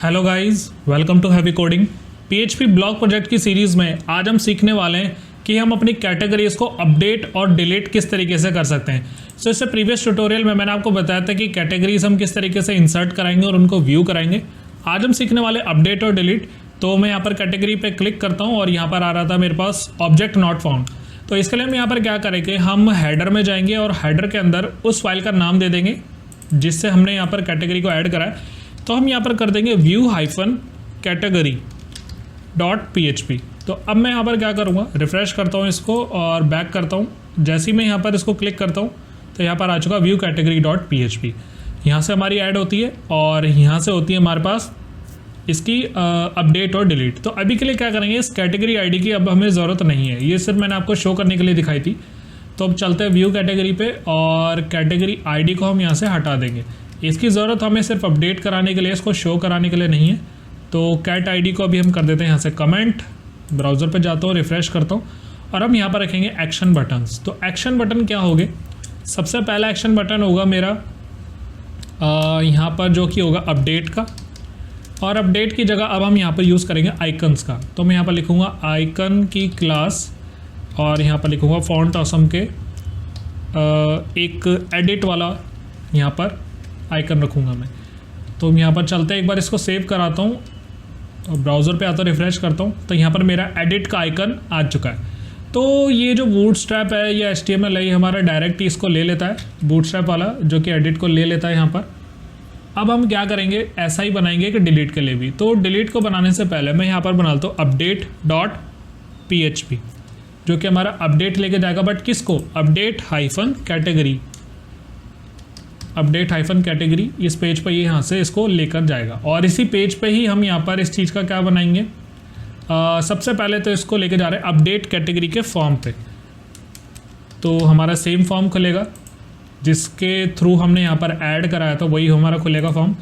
Hello guys, welcome to Heavy Coding. PHP blog project की series में आज हम सीखने वाले हैं कि हम अपनी कैटेगरीज को अपडेट और डिलीट किस तरीके से कर सकते हैं। सो इससे प्रीवियस ट्यूटोरियल में मैंने आपको बताया था कि कैटेगरीज हम किस तरीके से इंसर्ट कराएंगे और उनको व्यू कराएंगे। आज हम सीखने वाले अपडेट और डिलीट। तो मैं यहाँ पर कैटेगरी पे क्लिक करता हूँ और यहाँ पर आ रहा था मेरे पास ऑब्जेक्ट नॉट फाउंड। तो इसके लिए हम यहाँ पर क्या करेंगे, हम हेडर में जाएंगे और हेडर के अंदर उस फाइल का नाम दे देंगे जिससे हमने यहाँ पर कैटेगरी को ऐड करा है। तो हम यहाँ पर कर देंगे view hyphen category dot PHP। तो अब मैं यहाँ पर क्या करूँगा, रिफ्रेश करता हूँ इसको और बैक करता हूँ। जैसे ही मैं यहाँ पर इसको क्लिक करता हूँ तो यहाँ पर आ चुका व्यू कैटेगरी डॉट PHP। यहाँ से हमारी ऐड होती है और यहाँ से होती है हमारे पास इसकी अपडेट और डिलीट। तो अभी के लिए क्या करेंगे, इस कैटेगरी आईडी की अब हमें ज़रूरत नहीं है, ये सिर्फ मैंने आपको शो करने के लिए दिखाई थी। तो अब चलते हैं व्यू कैटेगरी पे और कैटेगरी आईडी को हम यहाँ से हटा देंगे। इसकी ज़रूरत हमें सिर्फ अपडेट कराने के लिए, इसको शो कराने के लिए नहीं है। तो कैट आईडी को अभी हम कर देते हैं यहाँ से कमेंट। ब्राउज़र पे जाता हूँ, रिफ़्रेश करता हूँ और हम यहाँ पर रखेंगे एक्शन बटन्स। तो एक्शन बटन क्या होंगे, सबसे पहला एक्शन बटन होगा मेरा यहाँ पर जो कि होगा अपडेट का। और अपडेट की जगह अब हम यहाँ पर यूज़ करेंगे आइकन्स का। तो मैं यहाँ पर लिखूँगा आइकन की क्लास और यहाँ पर लिखूँगा फॉन्ट ऑसम के एक एडिट वाला यहाँ पर आइकन रखूँगा मैं। तो यहाँ पर चलते हैं, एक बार इसको सेव कराता हूँ और ब्राउज़र पे आता हूँ, रिफ़्रेश करता हूँ तो यहाँ पर मेरा एडिट का आइकन आ चुका है। तो ये जो बूटस्ट्रैप है या HTML है, ये हमारा डायरेक्ट इसको ले लेता है, बूटस्ट्रैप वाला जो कि एडिट को ले लेता है यहाँ पर। अब हम क्या करेंगे, ऐसा ही बनाएंगे कि डिलीट के लिए भी। तो डिलीट को बनाने से पहले मैं यहाँ पर बनाता हूँ अपडेट डॉट PHP, जो कि हमारा अपडेट लेके जाएगा, बट किसको, update hyphen category. Update hyphen category इस पेज पर ये यहाँ से इसको लेकर जाएगा और इसी पेज पे ही हम यहाँ पर इस चीज़ का क्या बनाएंगे, सबसे पहले तो इसको लेके जा रहे हैं अपडेट कैटेगरी के फॉर्म पे। तो हमारा सेम फॉर्म खुलेगा जिसके थ्रू हमने यहाँ पर ऐड कराया था, वही हमारा खुलेगा फॉर्म।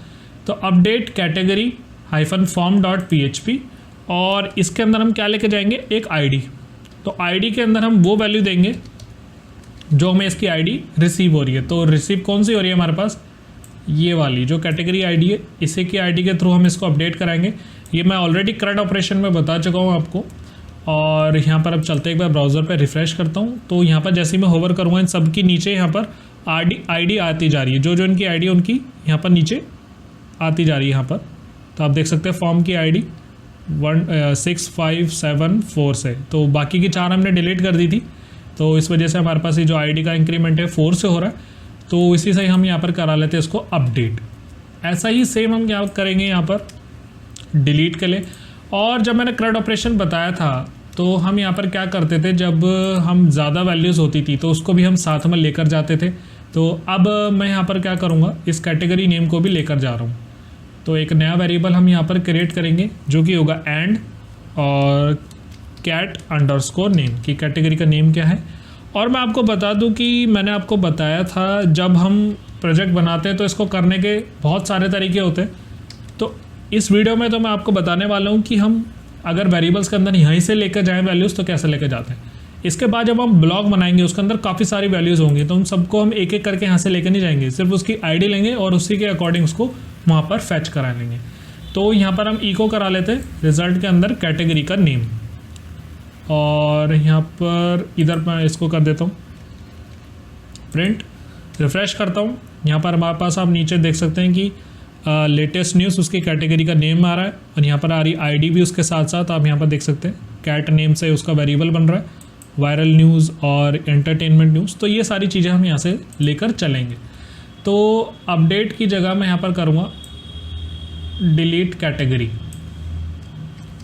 तो update category hyphen form dot PHP और इसके अंदर हम क्या लेके जाएंगे, एक ID। तो ID के अंदर हम वो वैल्यू देंगे जो हमें इसकी आईडी रिसीव हो रही है। तो रिसीव कौन सी हो रही है हमारे पास, ये वाली जो कैटेगरी आईडी है, इसी की आईडी के थ्रू हम इसको अपडेट कराएंगे। ये मैं ऑलरेडी करंट ऑपरेशन में बता चुका हूँ आपको। और यहाँ पर अब चलते एक बार ब्राउज़र पे रिफ़्रेश करता हूँ। तो यहाँ पर जैसे ही मैं होवर करूँगा इन सब की नीचे यहाँ पर आईडी आती जा रही है, जो जो इनकी आईडी उनकी यहाँ पर नीचे आती जा रही है यहाँ पर। तो आप देख सकते हैं फॉर्म की आईडी 16574 से, तो बाकी की 4 हमने डिलीट कर दी थी। तो इस वजह से हमारे पास ये जो आईडी का इंक्रीमेंट है 4 से हो रहा है। तो इसी से हम यहाँ पर करा लेते हैं इसको अपडेट। ऐसा ही सेम हम क्या करेंगे यहाँ पर डिलीट के लिए। और जब मैंने करंट ऑपरेशन बताया था तो हम यहाँ पर क्या करते थे, जब हम ज़्यादा वैल्यूज़ होती थी तो उसको भी हम साथ में लेकर जाते थे। तो अब मैं यहाँ पर क्या करूँगा, इस कैटेगरी नेम को भी लेकर जा रहा हूँ। तो एक नया वेरिएबल हम यहाँ पर क्रिएट करेंगे जो कि होगा एंड और कैट अंडरस्कोर नेम, की कैटेगरी का नेम क्या है। और मैं आपको बता दूं कि मैंने आपको बताया था जब हम प्रोजेक्ट बनाते हैं तो इसको करने के बहुत सारे तरीके होते हैं। तो इस वीडियो में तो मैं आपको बताने वाला हूं कि हम अगर वेरिएबल्स के अंदर यहीं से लेकर जाएं वैल्यूज़ तो कैसे लेकर जाते हैं। इसके बाद जब हम ब्लॉग बनाएंगे उसके अंदर काफ़ी सारी वैल्यूज़ होंगी, तो उन सबको हम एक एक करके यहाँ से लेकर नहीं जाएंगे, सिर्फ उसकी ID लेंगे और उसी के अकॉर्डिंग उसको वहाँ पर फैच करा लेंगे। तो यहाँ पर हम इको करा लेते हैं रिजल्ट के अंदर कैटेगरी का नेम। और यहाँ पर इधर मैं इसको कर देता हूँ प्रिंट, रिफ़्रेश करता हूँ। यहाँ पर हमारे पास आप नीचे देख सकते हैं कि लेटेस्ट न्यूज़ उसकी कैटेगरी का नेम आ रहा है और यहाँ पर आ रही आईडी भी उसके साथ साथ आप यहाँ पर देख सकते हैं। कैट नेम से उसका वेरिएबल बन रहा है, वायरल न्यूज़ और एंटरटेनमेंट न्यूज़। तो ये सारी चीज़ें हम यहाँ से लेकर चलेंगे। तो अपडेट की जगह मैं यहाँ पर करूँगा delete category,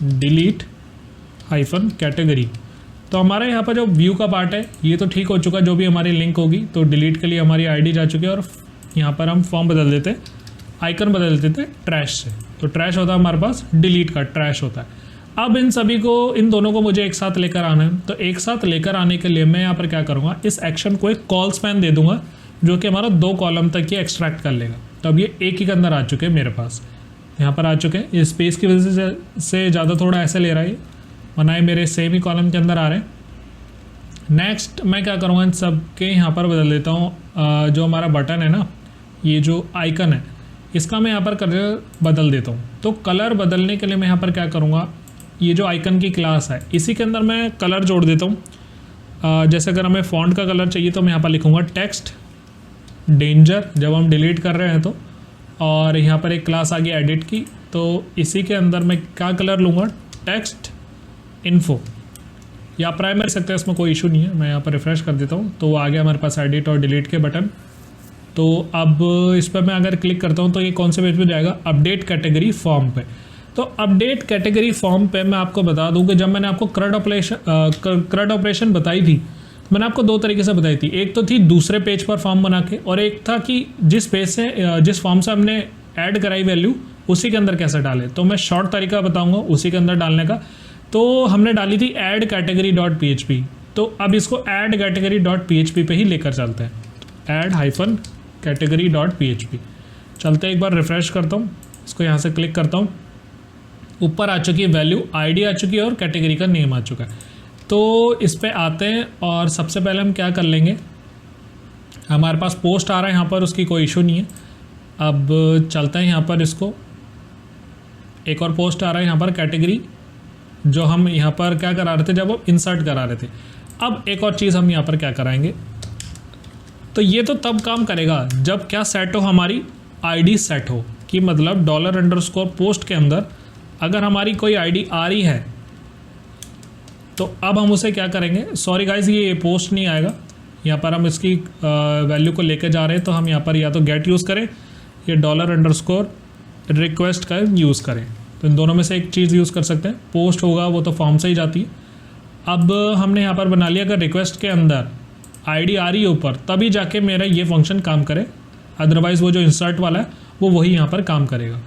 delete hyphen category. तो हमारे यहाँ पर जो व्यू का पार्ट है ये तो ठीक हो चुका, जो भी हमारी लिंक होगी। तो डिलीट के लिए हमारी आईडी जा चुकी है और यहाँ पर हम फॉर्म बदल देते हैं, आइकन बदल देते हैं ट्रैश से। तो ट्रैश होता है हमारे पास, डिलीट का ट्रैश होता है। अब इन सभी को, इन दोनों को मुझे एक साथ लेकर आना है। तो एक साथ लेकर आने के लिए मैं यहाँ पर क्या करूँगा, इस एक्शन को एक कॉल स्पैन दे दूँगा जो कि हमारा 2 कॉलम तक ये एक्सट्रैक्ट कर लेगा। तो अब ये एक ही के अंदर आ चुके हैं मेरे पास, यहाँ पर आ चुके हैं। ये स्पेस की वजह से ज़्यादा थोड़ा ऐसे ले रहा है, बनाए मेरे सेम ही कॉलम के अंदर आ रहे हैं। नेक्स्ट मैं क्या करूँगा, इन सब के यहाँ पर बदल देता हूँ जो हमारा बटन है ना, ये जो आइकन है इसका मैं यहाँ पर कलर बदल देता हूँ। तो कलर बदलने के लिए मैं यहाँ पर क्या करूँगा, ये जो आइकन की क्लास है इसी के अंदर मैं कलर जोड़ देता हूँ। जैसे अगर हमें फ़ॉन्ट का कलर चाहिए तो मैं यहाँ पर लिखूँगा टेक्स्ट डेंजर, जब हम डिलीट कर रहे हैं तो। और यहाँ पर एक क्लास आ गई एडिट की, तो इसी के अंदर मैं क्या कलर लूँगा, टेक्स्ट इन्फो या प्राइमरी सकते हैं, इसमें कोई इशू नहीं है। मैं यहाँ पर रिफ़्रेश कर देता हूँ तो आ गया हमारे पास एडिट और डिलीट के बटन। तो अब इस पर मैं अगर क्लिक करता हूँ तो ये कौन से पेज पे जाएगा, अपडेट कैटेगरी फॉर्म पे। तो अपडेट कैटेगरी फॉर्म पे मैं आपको बता दूँ कि जब मैंने आपको CRUD ऑपरेशन बताई थी, मैंने आपको दो तरीके से बताई थी। एक तो थी दूसरे पेज पर फॉर्म बना के, और एक था कि जिस फॉर्म से हमने ऐड कराई वैल्यू उसी के अंदर कैसे डालें। तो मैं शॉर्ट तरीका बताऊंगा उसी के अंदर डालने का। तो हमने डाली थी ऐड कैटेगरी डॉट PHP, तो अब इसको ऐड कैटेगरी डॉट PHP पे ही लेकर चलते हैं, add hyphen category dot PHP। चलते एक बार रिफ्रेश करता हूँ, इसको यहाँ से क्लिक करता हूँ, ऊपर आ चुकी है वैल्यू, ID आ चुकी है और कैटेगरी का नेम आ चुका है। तो इस पे आते हैं और सबसे पहले हम क्या कर लेंगे, हमारे पास पोस्ट आ रहा है यहाँ पर, उसकी कोई इशू नहीं है। अब चलते हैं यहाँ पर, इसको एक और पोस्ट आ रहा है यहाँ पर कैटेगरी, जो हम यहाँ पर क्या करा रहे थे जब हम इंसर्ट करा रहे थे। अब एक और चीज़ हम यहाँ पर क्या कराएंगे, तो ये तो तब काम करेगा जब क्या सेट हो, हमारी ID सेट हो, कि मतलब $_ पोस्ट के अंदर अगर हमारी कोई ID आ रही है तो अब हम उसे क्या करेंगे, सॉरी गाइज ये पोस्ट नहीं आएगा, यहाँ पर हम इसकी वैल्यू को लेके जा रहे हैं। तो हम यहाँ पर या तो गेट यूज़ करें या $_ रिक्वेस्ट का यूज़ करें, तो इन दोनों में से एक चीज़ यूज़ कर सकते हैं। पोस्ट होगा वो तो फॉर्म से ही जाती है। अब हमने यहाँ पर बना लिया, अगर रिक्वेस्ट के अंदर ID आ रही है ऊपर तभी जाके मेरा ये फंक्शन काम करे, अदरवाइज़ वो जो इंसर्ट वाला है वो वही यहाँ पर काम करेगा।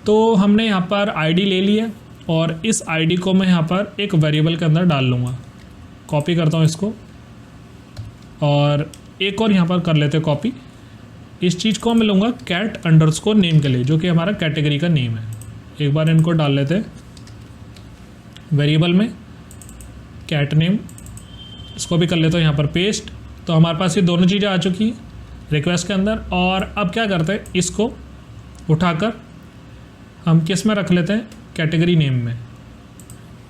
तो हमने यहाँ पर ID ले लिया और इस ID को मैं यहाँ पर एक वेरिएबल के अंदर डाल लूँगा। कॉपी करता हूँ इसको और एक और यहाँ पर कर लेते हैं कॉपी। इस चीज़ को मैं लूँगा cat_ नेम के लिए, जो कि हमारा कैटेगरी का नेम है। एक बार इनको डाल लेते हैं वेरिएबल में, कैट नेम, इसको भी कर लेता हूँ यहाँ पर पेस्ट। तो हमारे पास ये दोनों चीज़ें आ चुकी हैं रिक्वेस्ट के अंदर। और अब क्या करते हैं, इसको उठाकर हम किस में रख लेते हैं, कैटेगरी नेम में।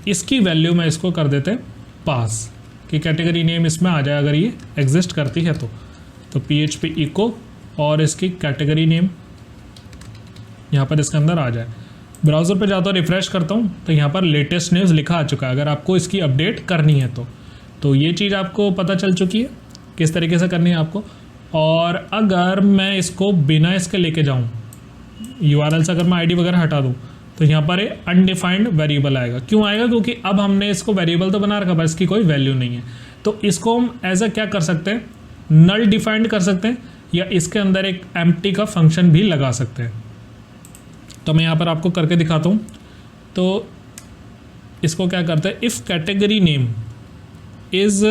इसकी वैल्यू में इसको कर देते हैं पास, कि कैटेगरी नेम इसमें आ जाए अगर ये एग्जिस्ट करती है तो PHP इको और इसकी कैटेगरी नेम यहाँ पर इसके अंदर आ जाए। ब्राउज़र पे जाता हूँ, रिफ़्रेश करता हूँ तो यहाँ पर लेटेस्ट न्यूज़ लिखा आ चुका है। अगर आपको इसकी अपडेट करनी है तो ये चीज़ आपको पता चल चुकी है किस तरीके से करनी है आपको। और अगर मैं इसको बिना इसके लेके जाऊँ, URL से अगर मैं ID वगैरह हटा दूँ, तो यहाँ पर अनडिफाइंड वेरिएबल आएगा। क्यों आएगा, क्योंकि अब हमने इसको वेरिएबल तो बना रखा पर इसकी कोई वैल्यू नहीं है। तो इसको हम एज अ क्या कर सकते हैं, नल डिफाइंड कर सकते हैं, या इसके अंदर एक एम्प्टी का फंक्शन भी लगा सकते हैं। तो मैं यहाँ पर आपको करके दिखाता हूँ। तो इसको क्या करते हैं, if category name is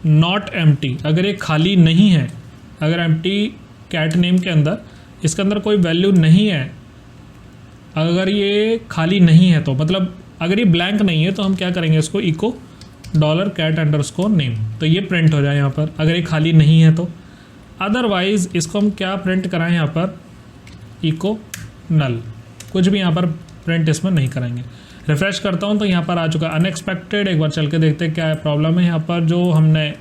not empty, अगर ये खाली नहीं है, अगर एम्प्टी कैट नेम के अंदर इसके अंदर कोई वैल्यू नहीं है, अगर ये खाली नहीं है तो मतलब अगर ये ब्लैंक नहीं है तो हम क्या करेंगे, इसको इको $_ तो ये प्रिंट हो जाए यहाँ पर अगर ये खाली नहीं है तो। अदरवाइज़ इसको हम क्या प्रिंट कराएं, यहाँ पर इको नल, कुछ भी यहाँ पर प्रिंट इसमें नहीं करेंगे। रिफ़्रेश करता हूँ तो यहाँ पर आ चुका है अनएक्सपेक्टेड। एक बार चल के देखते हैं क्या है प्रॉब्लम है। यहाँ पर जो हमने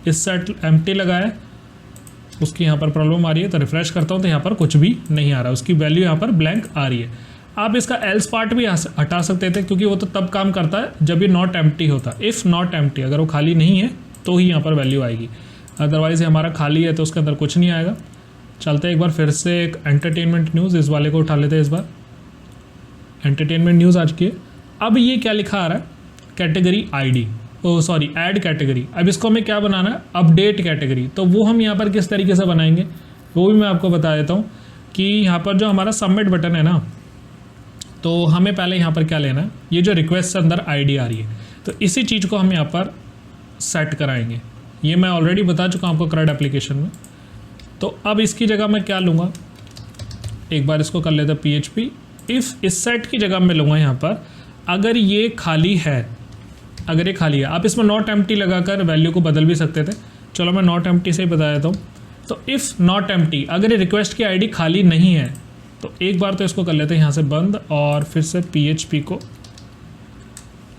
इस सेट एम्प्टी लगाया उसकी यहाँ पर प्रॉब्लम आ रही है। तो रिफ़्रेश करता हूँ तो यहाँ पर कुछ भी नहीं आ रहा, उसकी वैल्यू यहाँ पर ब्लैंक आ रही है। आप इसका एल्स पार्ट भी हटा सकते थे, क्योंकि वो तो तब काम करता है जब ये नॉट एम्प्टी होता है। इफ़ नॉट एम्प्टी, अगर वो खाली नहीं है तो ही यहाँ पर वैल्यू आएगी, अदरवाइज़ हमारा खाली है तो उसके अंदर कुछ नहीं आएगा। चलते एक बार फिर से एक एंटरटेनमेंट न्यूज़, इस वाले को उठा लेते हैं। इस बार एंटरटेनमेंट न्यूज़ आ चुकी है। अब ये क्या लिखा आ रहा है, कैटेगरी ID, ऐड कैटेगरी। अब इसको हमें क्या बनाना है, अपडेट कैटेगरी। तो वो हम यहाँ पर किस तरीके से बनाएंगे वो भी मैं आपको बता देता हूँ। कि यहाँ पर जो हमारा सबमिट बटन है ना, तो हमें पहले यहाँ पर क्या लेना है, ये जो रिक्वेस्ट से अंदर ID आ रही है, तो इसी चीज़ को हम यहाँ पर सेट कराएंगे। ये मैं ऑलरेडी बता चुका हूँ आपको CRUD एप्लीकेशन में। तो अब इसकी जगह मैं क्या लूँगा, एक बार इसको कर लेते हैं PHP इफ़ इस सेट की जगह मैं लूँगा यहाँ पर अगर ये खाली है, अगर ये खाली है। आप इसमें नॉट एम्प्टी लगाकर वैल्यू को बदल भी सकते थे, चलो मैं नॉट एम्प्टी से ही बता देता हूँ। तो इफ़ नॉट एम्प्टी, अगर ये रिक्वेस्ट की ID खाली नहीं है, तो एक बार तो इसको कर लेते हैं यहाँ से बंद, और फिर से PHP को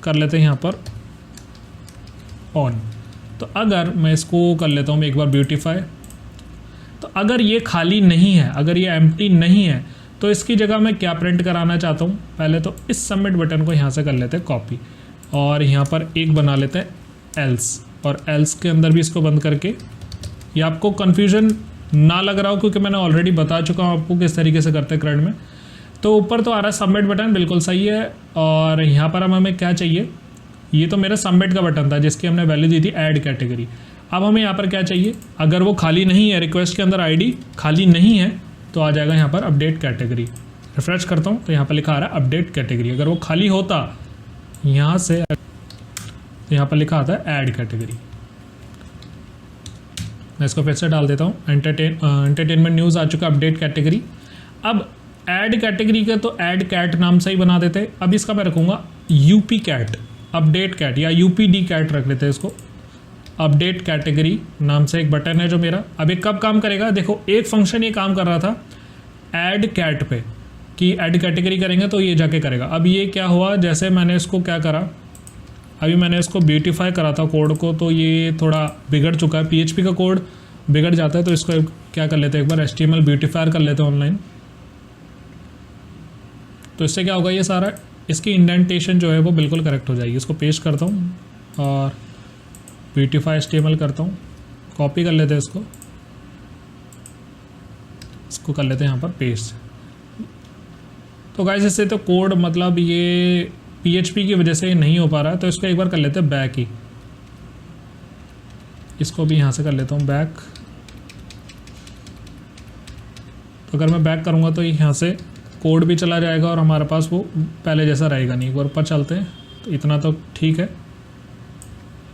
कर लेते हैं यहाँ पर ऑन। तो अगर मैं इसको कर लेता हूँ एक बार ब्यूटीफाई, तो अगर ये खाली नहीं है, अगर ये एम्प्टी नहीं है, तो इसकी जगह मैं क्या प्रिंट कराना चाहता हूँ, पहले तो इस सबमिट बटन को यहाँ से कर लेते हैं कॉपी, और यहाँ पर एक बना लेते हैं एल्स, और एल्स के अंदर भी इसको बंद करके, ये आपको कन्फ्यूजन ना लग रहा हो क्योंकि मैंने ऑलरेडी बता चुका हूँ आपको किस तरीके से करते हैं CRUD में। तो ऊपर तो आ रहा है सबमिट बटन, बिल्कुल सही है। और यहाँ पर हमें क्या चाहिए, ये तो मेरा सबमिट का बटन था जिसकी हमने वैल्यू दी थी ऐड कैटेगरी। अब हमें यहाँ पर क्या चाहिए, अगर वो खाली नहीं है, रिक्वेस्ट के अंदर ID खाली नहीं है, तो आ जाएगा यहाँ पर अपडेट कैटेगरी। रिफ्रेश करता हूँ तो यहाँ पर लिखा आ रहा है अपडेट कैटेगरी। अगर वो खाली होता यहाँ से, तो यहाँ पर लिखा आता है ऐड कैटेगरी। मैं इसको फिर से डाल देता हूँ, एंटरटेनमेंट न्यूज़ आ चुका अपडेट कैटेगरी। अब ऐड कैटेगरी का तो ऐड कैट नाम से ही बना देते हैं। अब इसका मैं रखूँगा UP कैट, अपडेट कैट, या UPD कैट रख लेते हैं इसको। अपडेट कैटेगरी नाम से एक बटन है जो मेरा, अब ये कब काम करेगा, देखो एक फंक्शन ये काम कर रहा था ऐड कैट पे कि ऐड कैटेगरी करेंगे तो ये जाके करेगा। अब ये क्या हुआ, जैसे मैंने इसको क्या करा, अभी मैंने इसको ब्यूटीफाई करा था कोड को, तो ये थोड़ा बिगड़ चुका है। PHP का कोड बिगड़ जाता है, तो इसको क्या कर लेते हैं, एक बार HTML ब्यूटीफायर कर लेते हैं ऑनलाइन। तो इससे क्या होगा, ये सारा इसकी इंडेंटेशन जो है वो बिल्कुल करेक्ट हो जाएगी। इसको पेस्ट करता हूँ और ब्यूटीफाई HTML करता हूँ, कॉपी कर लेते हैं इसको कर लेते हैं यहाँ पर पेस्ट। तो गाइस इससे तो कोड मतलब ये PHP की वजह से नहीं हो पा रहा है, तो इसको एक बार कर लेते हैं बैक ही। इसको भी यहाँ से कर लेता हूँ बैक। तो अगर मैं बैक करूँगा तो यहाँ से कोड भी चला जाएगा और हमारे पास वो पहले जैसा रहेगा नहीं। एक बार ऊपर चलते हैं, तो इतना तो ठीक है।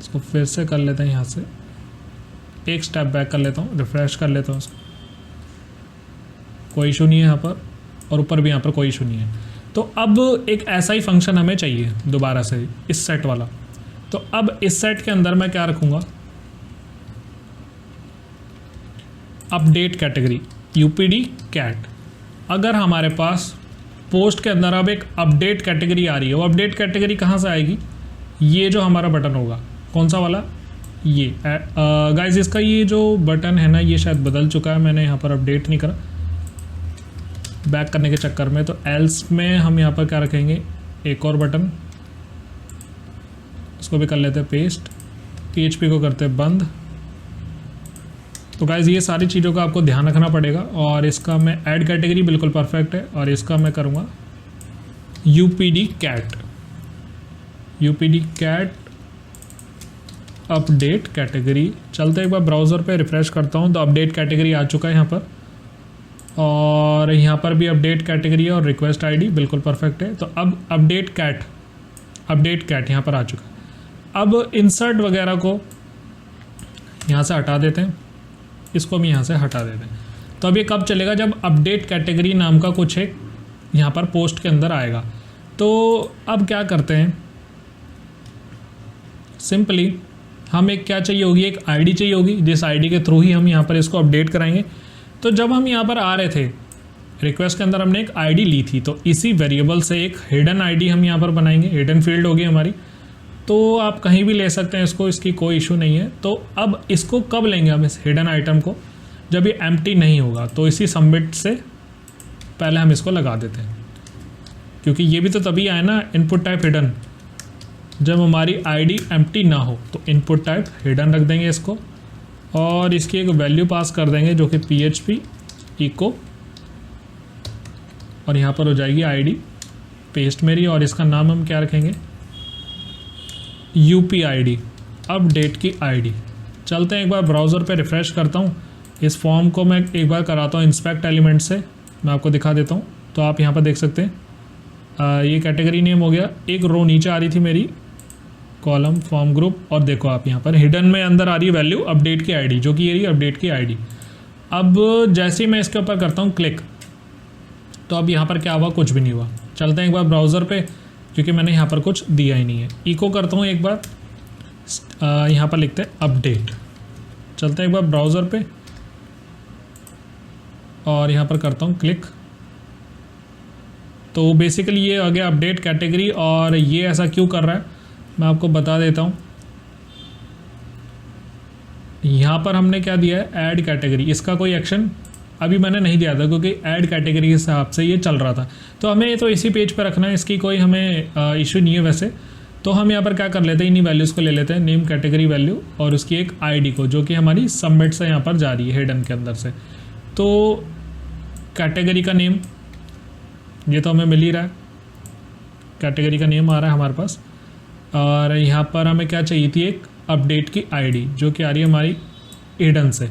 इसको फिर से कर लेते हैं यहाँ से, एक स्टेप बैक कर लेता हूँ, रिफ्रेश कर लेता हूँ इसको, कोई इशू नहीं है यहाँ पर, और ऊपर भी यहाँ पर कोई इशू नहीं है। तो अब एक ऐसा ही फंक्शन हमें चाहिए दोबारा से, इस सेट वाला। तो अब इस सेट के अंदर मैं क्या रखूँगा, अपडेट कैटेगरी UPD कैट। अगर हमारे पास पोस्ट के अंदर अब एक अपडेट कैटेगरी आ रही है, वो अपडेट कैटेगरी कहाँ से आएगी, ये जो हमारा बटन होगा, कौन सा वाला, ये गाइस इसका ये जो बटन है ना, ये शायद बदल चुका है, मैंने यहाँ पर अपडेट नहीं करा बैक करने के चक्कर में। तो एल्स में हम यहाँ पर क्या रखेंगे, एक और बटन, इसको भी कर लेते हैं पेस्ट, PHP को करते हैं बंद। तो गाइज ये सारी चीज़ों का आपको ध्यान रखना पड़ेगा। और इसका मैं ऐड कैटेगरी बिल्कुल परफेक्ट है, और इसका मैं करूँगा UPD cat, UPD cat update category. चलते एक बार ब्राउज़र पे रिफ्रेश करता हूँ, तो अपडेट कैटेगरी आ चुका है यहाँ पर, और यहाँ पर भी अपडेट कैटेगरी है और रिक्वेस्ट ID बिल्कुल परफेक्ट है। तो अब अपडेट कैट यहाँ पर आ चुका है। अब इंसर्ट वगैरह को यहाँ से हटा देते हैं, इसको भी यहाँ से हटा देते हैं। तो अब ये कब चलेगा, जब अपडेट कैटेगरी नाम का कुछ एक यहाँ पर पोस्ट के अंदर आएगा। तो अब क्या करते हैं, सिंपली हम एक क्या चाहिए होगी, एक ID चाहिए होगी, जिस ID के थ्रू ही हम यहाँ पर इसको अपडेट कराएंगे। तो जब हम यहाँ पर आ रहे थे रिक्वेस्ट के अंदर हमने एक ID ली थी, तो इसी वेरिएबल से एक हिडन ID हम यहाँ पर बनाएंगे, हिडन फील्ड होगी हमारी। तो आप कहीं भी ले सकते हैं इसको, इसकी कोई इशू नहीं है। तो अब इसको कब लेंगे हम इस हिडन आइटम को, जब ये एम्प्टी नहीं होगा। तो इसी सबमिट से पहले हम इसको लगा देते हैं, क्योंकि ये भी तो तभी आए ना इनपुट टाइप हिडन, जब हमारी ID एम्प्टी ना हो। तो इनपुट टाइप हिडन रख देंगे इसको, और इसकी एक वैल्यू पास कर देंगे जो कि PHP इको, और यहाँ पर हो जाएगी ID पेस्ट मेरी, और इसका नाम हम क्या रखेंगे, UPID अपडेट की ID। चलते हैं एक बार ब्राउज़र पे रिफ़्रेश करता हूँ, इस फॉर्म को मैं एक बार कराता हूँ इंस्पेक्ट एलिमेंट से, मैं आपको दिखा देता हूँ। तो आप यहाँ पर देख सकते हैं ये कैटेगरी नेम हो गया, एक रो नीचे आ रही थी मेरी कॉलम फॉर्म ग्रुप, और देखो आप यहाँ पर हिडन में अंदर आ रही है वैल्यू अपडेट की ID, जो कि ये रही अपडेट की ID। अब जैसे ही मैं इसके ऊपर करता हूँ क्लिक, तो अब यहाँ पर क्या हुआ, कुछ भी नहीं हुआ। चलते हैं एक बार ब्राउज़र पे, क्योंकि मैंने यहाँ पर कुछ दिया ही नहीं है। इको करता हूँ एक बार, यहाँ पर लिखते हैं अपडेट। चलते हैं एक बार ब्राउज़र पे, और यहाँ पर करता हूँ क्लिक, तो बेसिकली ये आ गया अपडेट कैटेगरी, और ये ऐसा क्यों कर रहा है मैं आपको बता देता हूँ। यहाँ पर हमने क्या दिया है, ऐड कैटेगरी। इसका कोई एक्शन अभी मैंने नहीं दिया था क्योंकि ऐड कैटेगरी के हिसाब से ये चल रहा था, तो हमें तो इसी पेज पर रखना है, इसकी कोई हमें इशू नहीं है वैसे। तो हम यहाँ पर क्या कर लेते हैं, इन्हीं वैल्यूज़ को ले लेते हैं, नेम कैटेगरी वैल्यू और उसकी एक आईडी को, जो कि हमारी सबमिट से यहाँ पर जा रही है हिडन के अंदर से। तो कैटेगरी का नेम ये तो हमें मिल ही रहा है, कैटेगरी का नेम आ रहा है हमारे पास। और यहाँ पर हमें क्या चाहिए थी, एक अपडेट की आईडी जो कि आ रही है हमारी हिडन से,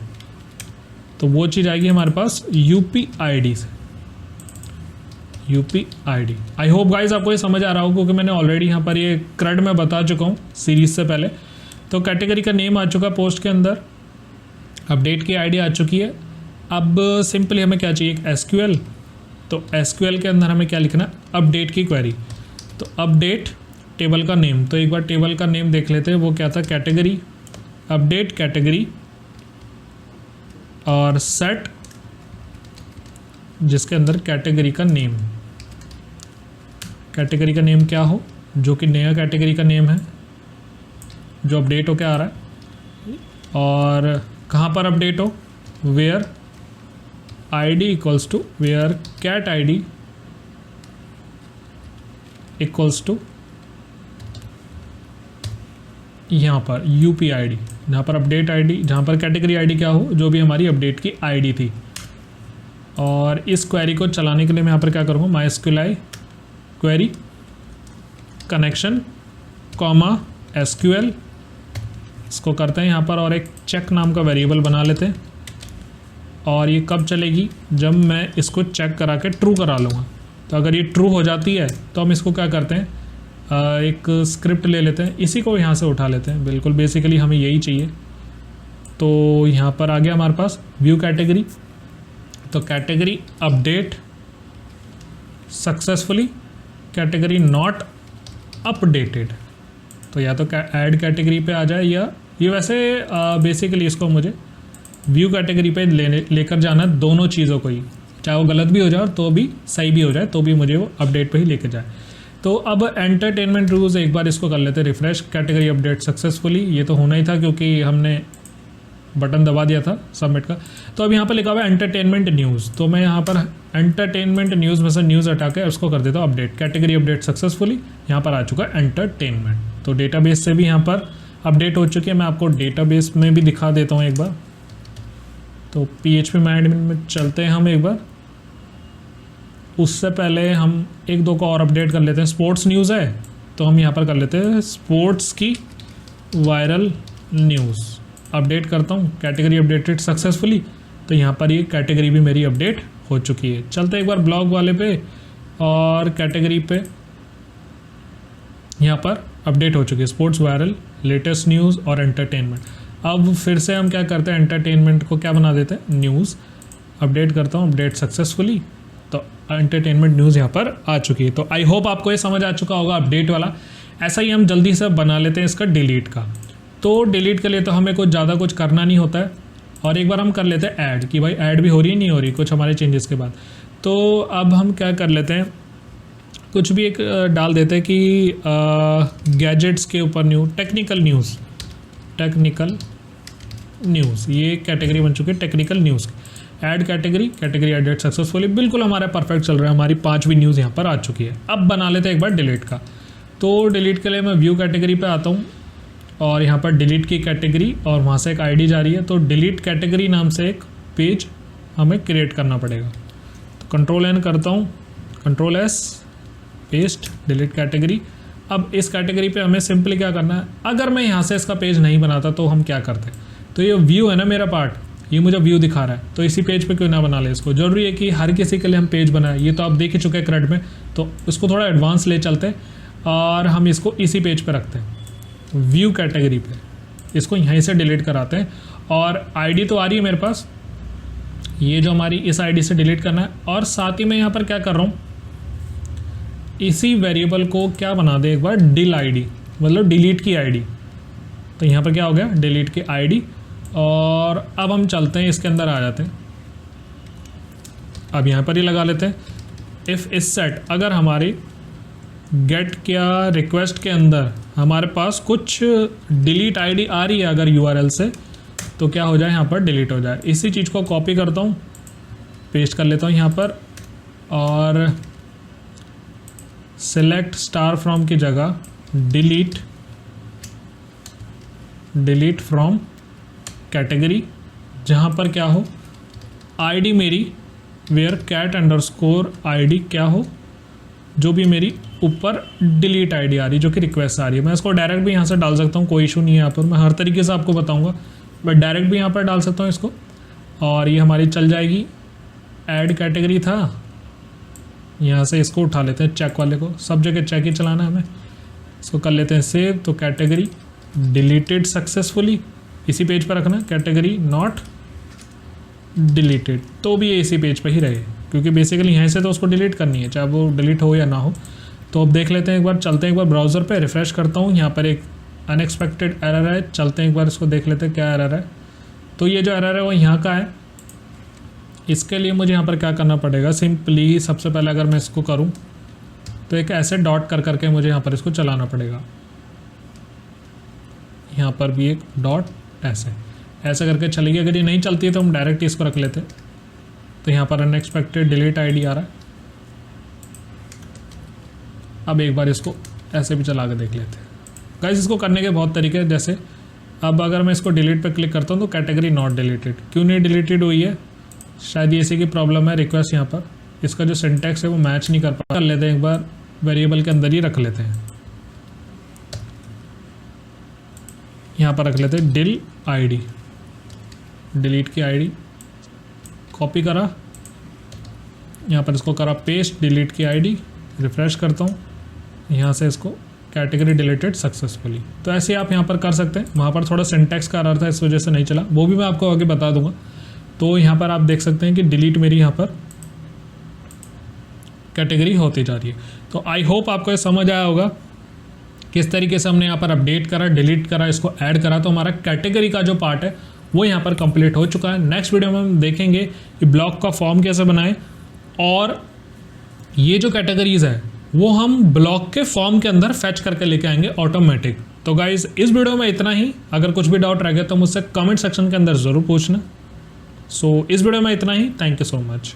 तो वो चीज़ आएगी हमारे पास यूपी आईडी से, UP ID. I hope guys आपको ये समझ आ रहा हो क्योंकि मैंने ऑलरेडी यहाँ पर ये क्रड में बता चुका हूँ सीरीज से पहले। तो कैटेगरी का नेम आ चुका पोस्ट के अंदर, अपडेट की आईडी आ चुकी है। अब सिंपली हमें क्या चाहिए, एक एसक्यूएल। तो एसक्यूएल के अंदर हमें क्या लिखना है, अपडेट की क्वेरी। तो अपडेट टेबल का नेम, तो एक बार टेबल का नेम देख लेते हैं, वो क्या था, कैटेगरी, अपडेट कैटेगरी और सेट जिसके अंदर कैटेगरी का नेम, कैटेगरी का नेम क्या हो, जो कि नया कैटेगरी का नेम है जो अपडेट होकर आ रहा है। और कहाँ पर अपडेट हो, where ID equals to where cat ID equals to यहाँ पर यूपी आईडी, जहाँ पर अपडेट आईडी, जहाँ पर कैटेगरी आईडी क्या हो, जो भी हमारी अपडेट की आईडी थी। और इस क्वेरी को चलाने के लिए मैं यहाँ पर क्या करूँगा, MySQL query connection comma SQL, इसको करते हैं यहाँ पर, और एक चेक नाम का वेरिएबल बना लेते हैं। और ये कब चलेगी, जब मैं इसको चेक करा के ट्रू करा लूँगा। तो अगर ये ट्रू हो जाती है तो हम इसको क्या करते हैं, एक स्क्रिप्ट ले लेते हैं, इसी को यहाँ से उठा लेते हैं। बिल्कुल बेसिकली हमें यही चाहिए। तो यहाँ पर आ गया हमारे पास व्यू कैटेगरी, तो category update successfully, category not updated. तो या तो ऐड कैटेगरी पे आ जाए, या ये वैसे बेसिकली इसको मुझे व्यू कैटेगरी पे लेकर जाना है, दोनों चीज़ों को ही, चाहे वो गलत भी हो जाए तो भी, सही भी हो जाए तो भी मुझे वो अपडेट पे ही लेकर जाए। तो अब एंटरटेनमेंट न्यूज़ एक बार इसको कर लेते हैं रिफ्रेश, कैटेगरी अपडेट सक्सेसफुली, ये तो होना ही था क्योंकि हमने बटन दबा दिया था सबमिट का। तो अब यहाँ पर लिखा हुआ है एंटरटेनमेंट न्यूज़, तो मैं यहाँ पर एंटरटेनमेंट न्यूज़ में से न्यूज़ हटा के उसको कर देता हूँ अपडेट, कैटेगरी अपडेट सक्सेसफुली, यहाँ पर आ चुका है एंटरटेनमेंट। तो डेटाबेस से भी यहाँ पर अपडेट हो चुकी है, मैं आपको डेटाबेस में भी दिखा देता हूँ एक बार। तो PHP-MyAdmin में चलते हैं हम एक बार, उससे पहले हम एक दो को और अपडेट कर लेते हैं। स्पोर्ट्स न्यूज़ है तो हम यहाँ पर कर लेते हैं स्पोर्ट्स की वायरल न्यूज़, अपडेट करता हूँ, कैटेगरी अपडेटेड सक्सेसफुली। तो यहाँ पर ये कैटेगरी भी मेरी अपडेट हो चुकी है। चलते एक बार ब्लॉग वाले पे, और कैटेगरी पे यहाँ पर अपडेट हो चुकी है स्पोर्ट्स वायरल, लेटेस्ट न्यूज़ और एंटरटेनमेंट। अब फिर से हम क्या करते हैं, एंटरटेनमेंट को क्या बना देते हैं, न्यूज़, अपडेट करता हूँ, अपडेट सक्सेसफुली। तो एंटरटेनमेंट न्यूज़ यहाँ पर आ चुकी है। तो आई होप आपको ये समझ आ चुका होगा अपडेट वाला। ऐसा ही हम जल्दी से बना लेते हैं इसका डिलीट का। तो डिलीट के लिए तो हमें कुछ ज़्यादा कुछ करना नहीं होता है, और एक बार हम कर लेते हैं ऐड, कि भाई ऐड भी हो रही नहीं हो रही कुछ हमारे चेंजेस के बाद। तो अब हम क्या कर लेते हैं, कुछ भी एक डाल देते हैं कि गैजेट्स के ऊपर टेक्निकल न्यूज़, टेक्निकल न्यूज़, ये कैटेगरी बन चुकी है technical news. Add category, category added successfully, बिल्कुल हमारा परफेक्ट चल रहा है, हमारी 5वीं न्यूज़ यहाँ पर आ चुकी है। अब बना लेते हैं एक बार डिलीट का। तो डिलीट के लिए मैं व्यू कैटेगरी पे आता हूँ, और यहाँ पर डिलीट की कैटेगरी, और वहाँ से एक आईडी जा रही है। तो डिलीट कैटेगरी नाम से एक पेज हमें क्रिएट करना पड़ेगा। तो Ctrl+N करता हूँ, Ctrl+S, पेस्ट, डिलीट कैटेगरी। अब इस कैटेगरी पे हमें सिंपली क्या करना है, अगर मैं यहाँ से इसका पेज नहीं बनाता तो हम क्या करते हैं, तो ये व्यू है ना मेरा पार्ट, ये मुझे व्यू दिखा रहा है, तो इसी पेज पे क्यों ना बना ले इसको। जरूरी है कि हर किसी के लिए हम पेज बनाए, ये तो आप देख ही चुके हैं क्रड में, तो इसको थोड़ा एडवांस ले चलते हैं और हम इसको इसी पेज पे रखते हैं व्यू कैटेगरी पे, इसको यहीं से डिलीट कराते हैं। और आईडी तो आ रही है मेरे पास, ये जो हमारी इस आईडी से डिलीट करना है। और साथ ही मैं यहाँ पर क्या कर रहा हूँ, इसी वेरिएबल को क्या बना दे एक बार, डिल आईडी, मतलब डिलीट की आईडी। तो यहाँ पर क्या हो गया, डिलीट की आईडी। और अब हम चलते हैं इसके अंदर आ जाते हैं, अब यहाँ पर ही लगा लेते हैं इफ़ इस सेट, अगर हमारी गेट क्या रिक्वेस्ट के अंदर हमारे पास कुछ डिलीट आईडी आ रही है अगर यूआरएल से, तो क्या हो जाए यहाँ पर डिलीट हो जाए। इसी चीज़ को कॉपी करता हूँ, पेस्ट कर लेता हूँ यहाँ पर, और सिलेक्ट स्टार फ्रॉम की जगह डिलीट फ्रॉम कैटेगरी, जहाँ पर क्या हो आईडी मेरी वेयर कैट अंडरस्कोर आईडी क्या हो, जो भी मेरी ऊपर डिलीट आईडी आ रही है जो कि रिक्वेस्ट आ रही है। मैं इसको डायरेक्ट भी यहाँ से डाल सकता हूँ, कोई इशू नहीं है यहाँ पर, मैं हर तरीके से आपको बताऊँगा, बट डायरेक्ट भी यहाँ पर डाल सकता हूँ इसको, और ये हमारी चल जाएगी। ऐड कैटेगरी था, यहाँ से इसको उठा लेते हैं, चेक वाले को, सब जगह चेक ही चलाना है हमें। इसको कर लेते हैं सेव, तो कैटेगरी डिलीटेड सक्सेसफुली, इसी पेज पर रखना, कैटेगरी नॉट डिलीटेड, तो भी ये इसी पेज पर ही रहे, क्योंकि बेसिकली यहाँ से तो उसको डिलीट करनी है, चाहे वो डिलीट हो या ना हो। तो अब देख लेते हैं, एक बार चलते हैं, एक बार ब्राउज़र पे रिफ़्रेश करता हूँ, यहाँ पर एक अनएक्सपेक्टेड एरर है, चलते हैं एक बार इसको देख लेते हैं क्या एरर है। तो ये जो एरर है वो यहाँ का है, इसके लिए मुझे यहाँ पर क्या करना पड़ेगा, सिंपली सबसे पहले अगर मैं इसको करूँ तो एक ऐसे डॉट कर करके मुझे यहाँ पर इसको चलाना पड़ेगा, यहाँ पर भी एक डॉट ऐसे करके चलेगी। अगर ये नहीं चलती है तो हम डायरेक्ट इसको रख लेते हैं। तो यहाँ पर अनएक्सपेक्टेड डिलीट आईडी आ रहा है। अब एक बार इसको ऐसे भी चला के देख लेते हैं। गाइस इसको करने के बहुत तरीके हैं, जैसे अब अगर मैं इसको डिलीट पे क्लिक करता हूँ तो कैटेगरी नॉट डिलीटेड, क्यों नहीं डिलीटेड हुई है, शायद इसी की प्रॉब्लम है। रिक्वेस्ट यहाँ पर इसका जो सिंटैक्स है वो मैच नहीं कर लेते हैं, एक बार वेरिएबल के अंदर ही रख लेते हैं। यहाँ पर रख लेते हैं डिल आईडी, डिलीट की आईडी कॉपी करा, यहाँ पर इसको करा पेस्ट, डिलीट की आईडी, रिफ्रेश करता हूँ, यहाँ से इसको कैटेगरी डिलीटेड सक्सेसफुली। तो ऐसे आप यहाँ पर कर सकते हैं। वहाँ पर थोड़ा सिंटैक्स का एरर था, इस वजह से नहीं चला, वो भी मैं आपको आगे बता दूंगा। तो यहाँ पर आप देख सकते हैं कि डिलीट मेरी यहाँ पर कैटेगरी होती जा रही है। तो आई होप आपको ये समझ आया होगा किस तरीके से हमने यहाँ पर अपडेट करा, डिलीट करा, इसको ऐड करा। तो हमारा कैटेगरी का जो पार्ट है वो यहाँ पर कंप्लीट हो चुका है। नेक्स्ट वीडियो में हम देखेंगे कि ब्लॉक का फॉर्म कैसे बनाएं, और ये जो कैटेगरीज है वो हम ब्लॉक के फॉर्म के अंदर फैच करके लेके आएंगे ऑटोमेटिक। तो गाइज इस वीडियो में इतना ही। अगर कुछ भी डाउट रह गया तो मुझसे कमेंट सेक्शन के अंदर ज़रूर पूछना। सो इस वीडियो में इतना ही। Thank you so much.